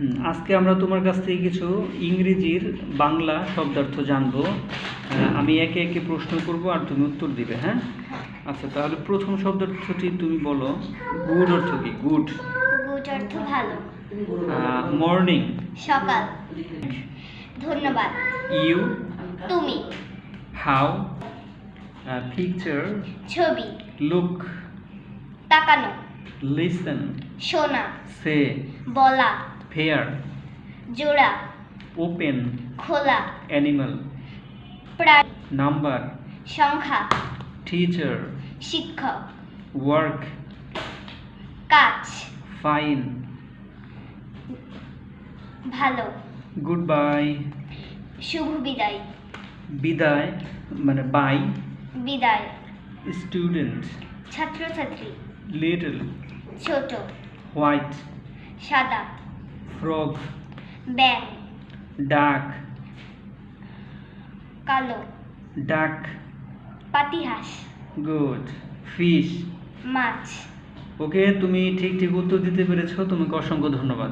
আজকে আমরা তোমার কাছ থেকে কিছু ইংরেজির বাংলা শব্দার্থ জানবো। আমি একে একে প্রশ্ন করব আর তুমি উত্তর দিবে, হ্যাঁ? আচ্ছা, তাহলে প্রথম শব্দার্থটি তুমি বলো। গুড অর্থ কি? গুড। গুড অর্থ ভালো। মর্নিং। সকাল। ধন্যবাদ। ইউ। তুমি। হাউ। পিকচার। ছবি। লুক। তাকানো। লিসেন। শোনা। সে। বলা। ফেয়ার। জোড়া। ওপেন। খোলা। অ্যানিমাল। প্রাণী। নাম্বার। সংখ্যা। টিচার। শিক্ষক। ওয়ার্ক। কাজ। ফাইন। ভালো। Good bye. শুভ বিদায়। বিদায় মানে বাই। বিদায়। স্টুডেন্ট। ছাত্রছাত্রী। লিটল। ছোট। হোয়াইট। সাদা। ফ্রগ। ব্যাং। ডাক। কালো। ডাক। পাতিহাঁস। গুড। ফিশ। মাছ। ওকে, তুমি ঠিক ঠিক উত্তর দিতে পেরেছো, তোমাকে অসংখ্য ধন্যবাদ।